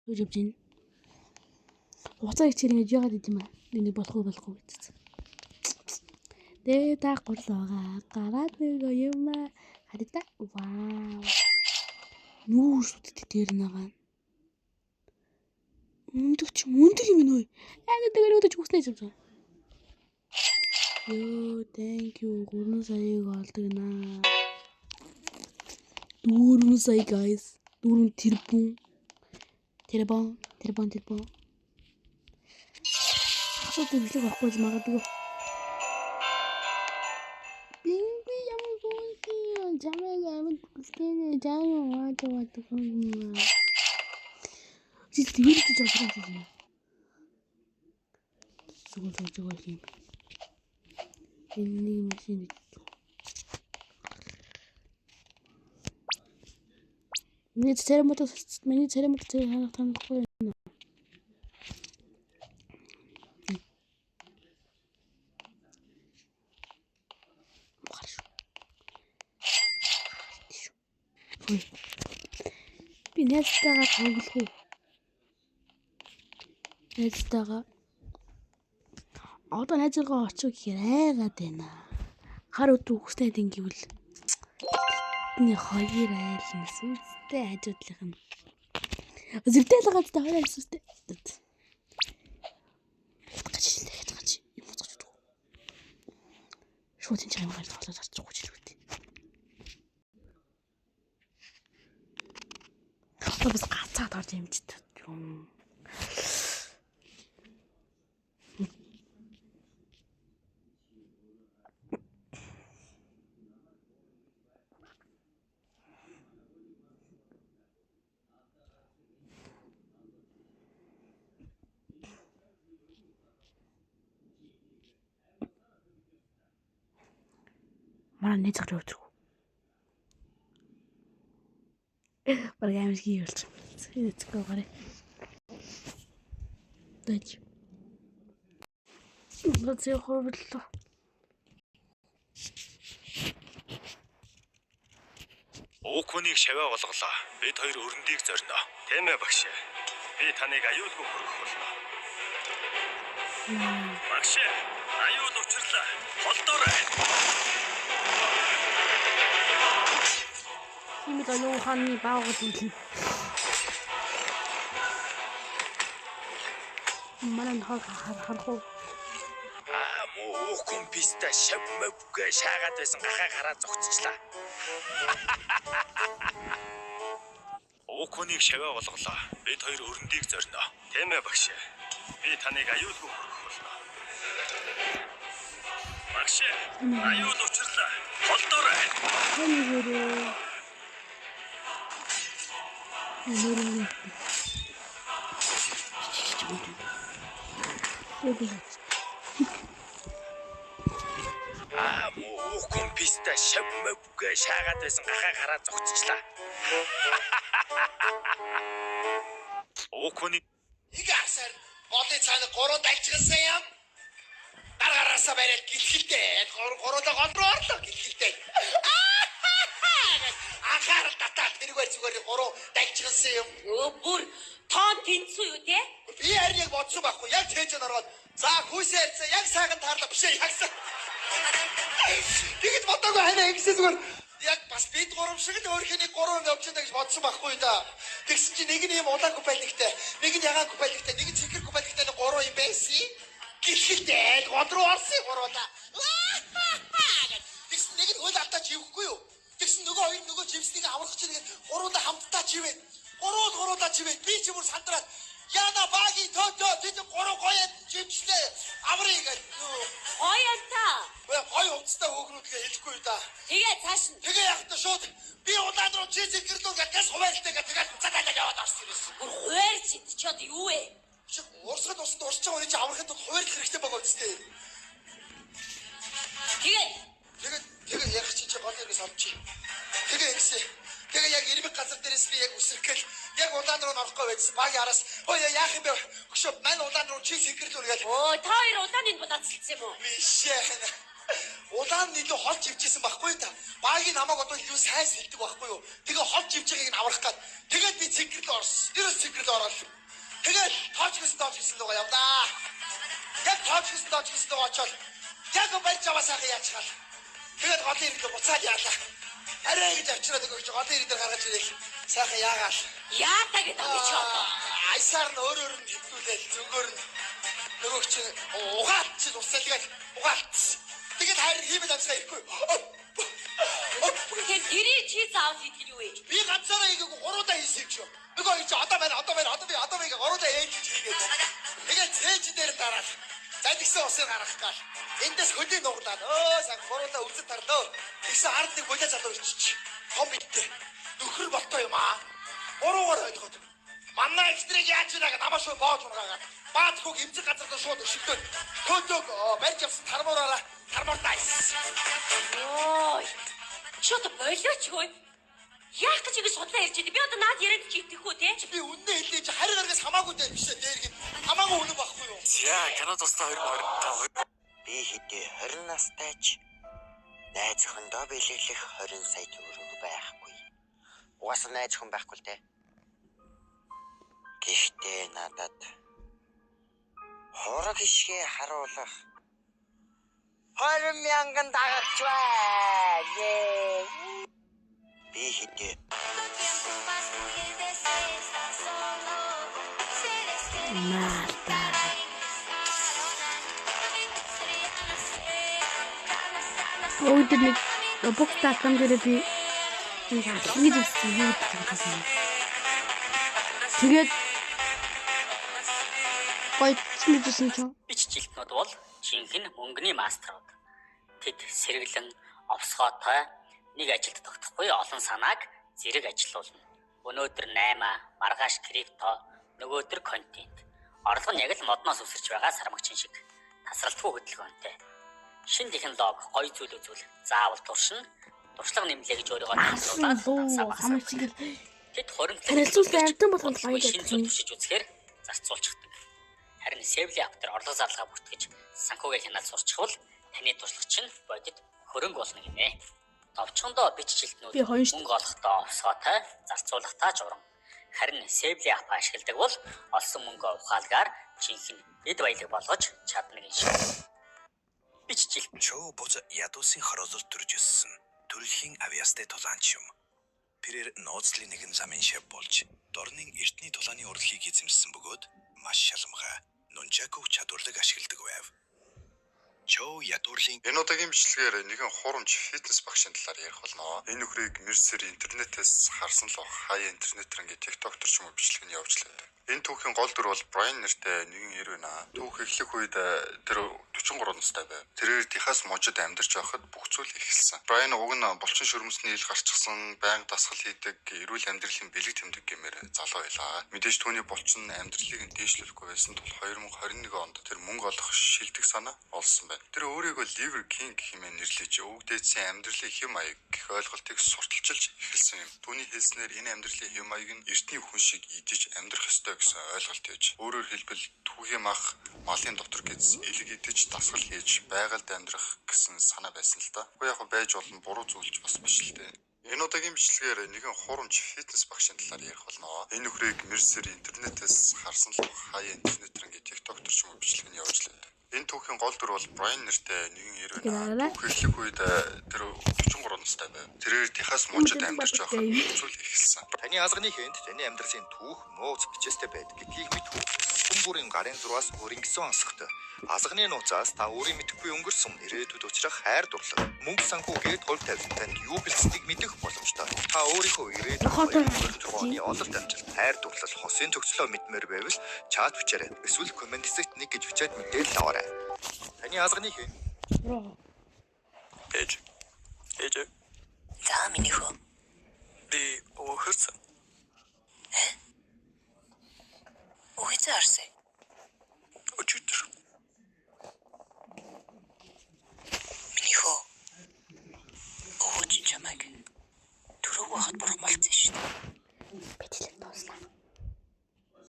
Үржиж байна. Уцаа их чирээ ингэж яагаад идэм бэ? Нэг болохгүй гэж. Дэ та горлоога гараад нэг юм хараа. Вау. Нүүрсүүд дээр нагаа. Өндөг юм нөө. Тэгээд өдөөч хүснэж юм. Ёо, thank you. 3 саяг олдог наа. 4 сая guys. 4 тэрбон. Асууж бичлэг авахгүй ч магадгүй. Бинби ямар гоо жамаг амт гүсгэнэ жаа ваад юм. Чи тэр гэж авах юм. Зүгээр юм. Энэ машин миний церемонтой ханахгүй. Би найзтайгаа тоглохгүй. Одоо найзгаа очих гэхээр айгаад байна. Хар өдөр үхсээд ингэвэл энэ хоёр айлна сүнстэй хажуудлах юм. Зөртэй л гадтай хоёр сүнстэй. Гачилж юм бодож. Шууд энэ юм гарч тоглож чадчихгүй ч юм. Бас гацаад орж юмчихдээ юм. Манай нэг цаг явчих. Бараг амжилтгий болж. Сэцгээ гараа. Дач. Лоцё хөвлөө. Укуныг шаваа болголоо. Бид хоёр өрөндийг зорино. Тийм ээ багш. Би таныг аюулгүй хүргэх болно. Багш, аюул учрлаа. Холдоорой. Химиг аюул хааны баагаад үлэн. Манай харах. Укун писта шавмавга шаагаад байсан гахаа гараа зогцчлаа. Укуныг шаваа болголоо. Бид хоёр өрөндийг зорино. Тийм ээ багш. Би таныг аюулгүй хүргэх болно. Багш, аюул учрлаа. Холдоорой. Укун писта шавмавга шаагаад байсан гахаа гараа зогцчлаа. Укуны Игасар голын цаана 3 дайчилсан юм. Гаргараасаа бариад гэлхэлтэй. 3-оо гол руу орлоо гэлхэлтэй. Анхаарал татаад тэргээр зүгээр 3 дайчилсан юм. Бүр тоон тэнцүү юу те? Би харин яг бодсон байхгүй. Яг тээж ороод за хүйсээ ярьсан. Яг сайхан таарлаа бишээ ягсан. Тэгэж бодоогүй ханаа ингэсэн зүгээр яг бас бид гурав шиг л өөрхөний 3 явчихна гэж бодсон байхгүй да. Тэгсэн чинь нэг нь юм улаан купайлигтай, нэг нь ягаан купайлигтай, нэг нь цэнхэр купайлигтай 3 юм байсан. Гэлхэлтэй гол руу орсон 3-аа. Тэгсэн нэг нь хөл алдаа живэхгүй юу? Тэгсэн нөгөө хоёр нөгөө живснийг аврах чинь 3-аа хамтдаа живээд. 3-аа живээд би ч юм уу сандраад яна баги тото тэд 3 гоёд живчлээ. Аврыг Гоё та. гой уцтай хөөгрүүлгээ хэлэхгүй да. Тэгээ цааш нь. Тэгээ яхад шууд би улаан руу чиз гэрлүү газ хуваалтайгаа тэгээд цаатаа яваад орсон юм. Бүр хуваарч идчихэд юу вэ? Чи урсгад усанд урсч байгаа хүний чи аврахад хуваарлах хэрэгтэй байгаа үстэй. Тэгээ яг чи гол юм санаж. Тэгээ ингэсэн. Тэгээ яг ирмэг газар дээрээс би яг үсрэхгээл яг улаан руу орохгүй байсан. Баг яраас ой яах юм бэ? Хөшөө мань улаан руу чиз гэрлүү гэл. Оо та хоёр улааныг бодацлцсан юм уу? Биш ээ. Улаан нийлүү хол живжсэн байхгүй та. Багийн намайг одоо илүү сайн сэлдэг байхгүй юу? Тэгээ хол живж байгааг нь аврах гад. Тэгээд би цэгрэл орсон. Ерөөс цэгрэл ороод. Тэгээд тооч гэсэн лугаа явлаа. Яг тооч гэсэн лугаа очоод яг барьж аваа сайхан яачгаал. Тэгээд голын ирээд буцаад яалаа. Арай гэж авчираад өгч голын ирээд гаргаж ирэл. Сайхан яагаал. Яатаа гэдэг юм чи одоо. Айсаар нь өөр нь хөвтүүлээл зүгээр нь нөгөө чи угаалт чи усалгаад угаалт. Тэгээд хайр хиймэл амсгаа ирэхгүй. Тэгэхээр гэрээ чи заавал хийх юу вэ? Би ганцаараа хийгээгүй гуруудаа хийсэн ч юм. Нөгөө чи одоо байна гуруудаа гуруудаа ээж хийгээд. Тэгээд цээж дээр дараад. За тэгсэн усыг гаргах гал. Эндээс хөдөө нуглаад сан гуруудаа өвсөд тарлоо. Тэгсэн хард нэг болоо залуу ирчих. Том биттэй. Нөхөр болтоо юм аа. Уруугаар ойлгоод. Манай экстрийг яаж ийгаа намаас шууд боож ургаагаад. Баатхуг хэмжих газар дээр шууд өшөлтөө. Төөдөг барьж авсан тармуураараа тармууртайс. Ой. Чи одоо болооч хөөе. Яах гэж ингэ судлаа ярьж байд. Би одоо наад яриад чи итгэх үү те? Би үнэн хэлээж харин гаргаас хамаагүй дээр бишээ дээргэд. Хамаагүй үнэн байхгүй юу? За, кино тустай 2025. Би хэдий 20 настайч найз охиндоо бэлэглэх 20 сая төгрөг байхгүй. Угаасаа найз охин байхгүй л дээ. Гэхдээ надад хорог хишгээ харуулах 20,000 дагагч байна. Би хэдий Марта. Өөдөр нэг бокста аккаунт дээр би ингэж үзсэн юм байна. Тэгээд гойцсон ч Бичжилтнүүд бол жинхэнэ мөнгөний мастерууд. Тэд сэргэлэн овсгоотой нэг ажилд тогтохгүй олон санааг зэрэг ажилуулна. Өнөөдөр 8, маргааш крипто, нөгөөдөр контент. Орлого нь яг л модноос өсөрч байгаа сармагчин шиг тасралтгүй хөдөлгөөнтэй. Шин технологи гоё зүйл үзүүл заавал туршина. Туршлага нэмлээ гэж өөрийгөө танилцуулаад хамаач ингэ тэд хоримтлаг харилцуулсан амтан болгонд шинэ баярлагдав. зүйл туршиж үзэхээр зарцуулчихдаг. Харин Sevli app дээр орлого зарлага бүртгэж санхүүгээр хяналт сурчихвал таны туршлагач нь бодит хөрөнгө болно гинэ. Товчхондоо бичжилтнүүд Би хоёр мөнгө олохдоо овсгоотой зарцуулахтаа журам. Харин Sevli app ашигладаг бол олсон мөнгөө ухаалгаар жинхэнэ эд баялаг болгож чадна гин шиг. Бичжилт Чоо боц ядуусын хорозор төрж өссөн. Төрөлхийн авиастай тулаанч юм. Тэрээр нууцлын нэгэн замын шав болж дорны эртний тулааны урлагийг эзэмссэн бөгөөд маш шалмгаа нунчаков чадварлаг ашигладаг байв. Чоо ядуурлын Энэ удаагийн бичлэгээр нэгэн хурамч фитнес багшийн талаар ярих болно. Энэ нөхрийг Мерсер интернетээс харсан л хаяа интернетээр ингээд TikTok төр ч юм уу бичлэгийг явуулж лээ. Энэ түүхийн гол дүр бол Брайан нэртэй нэгэн эр байна. Түүх эхлэх үед тэр 43 настай байв. Тэрээр Техас мужид амьдарч байхад бүх зүйл эхэлсэн. Брайан уг нь булчин шүрмсний ил гарчсан, байнга дасгал хийдэг, эрүүл амьдралын бэлэг тэмдэг гэмээр залуу байлаа. Мэдээж түүний булчин амьдралыг нь дээшлүүлэхгүй байсан тул 2021 онд тэр мөнгө олох шилдэг санаа олсон байна. Тэр өөрийгөө Liver King хэмээн нэрлэж өвөг дээдсийн амьдралын хэм маяг гэх ойлголтыг сурталчилж эхэлсэн юм. Түүний хэлснээр энэ амьдралын хэм маяг нь эртний хүн шиг идэж амьдрах ёстой гэсэн ойлголт гэж. Өөрөөр хэлбэл түүхийн мах малын дотор гэж элэг идэж дасгал хийж байгальд амьдрах гэсэн санаа байсан л та. Уу яг байж болно буруу зүйлч бас биш л дээ. Энэ удаагийн бичлэгээр нэгэн хурамч фитнес багшийн талаар ярих болно. Энэ нөхрийг Мерсер интернетээс харсан л хаяа интернетээр ингээд TikTok төр ч юм уу бичлэг нь явуулж лээ. Энэ түүхийн гол дүр бол Брайан нэртэй нэгэн эр байна. Түүх эхлэх үед тэр 43 настай байв. Тэрээр Техас мужид амьдарч байхад зүйл эхэлсэн. Таны азганы хэнд таны амьдралын түүх нууц бичээстэй байдаг гэдгийг мэдв. Хүн бүрийн гарын зурваас өрөнгөсөн ансагтай. Азганы нууцаас та өөрийн мэдэхгүй өнгөрсөн ирээдүйд учрах хайр дурлал, мөнгө санхүүгээд тул тавьсан танд юу бэлдсэнийг мэдэх боломжтой. Та өөрийнхөө ирээдүйд оны ололт амжилт, хайр дурлал, хосын төгслөө мэдмээр байвал чат бичээрэй. Эсвэл комент хэсэгт нэг гэж бичээд мэдээлэл аваарай. Таны азганы хэнд Бро.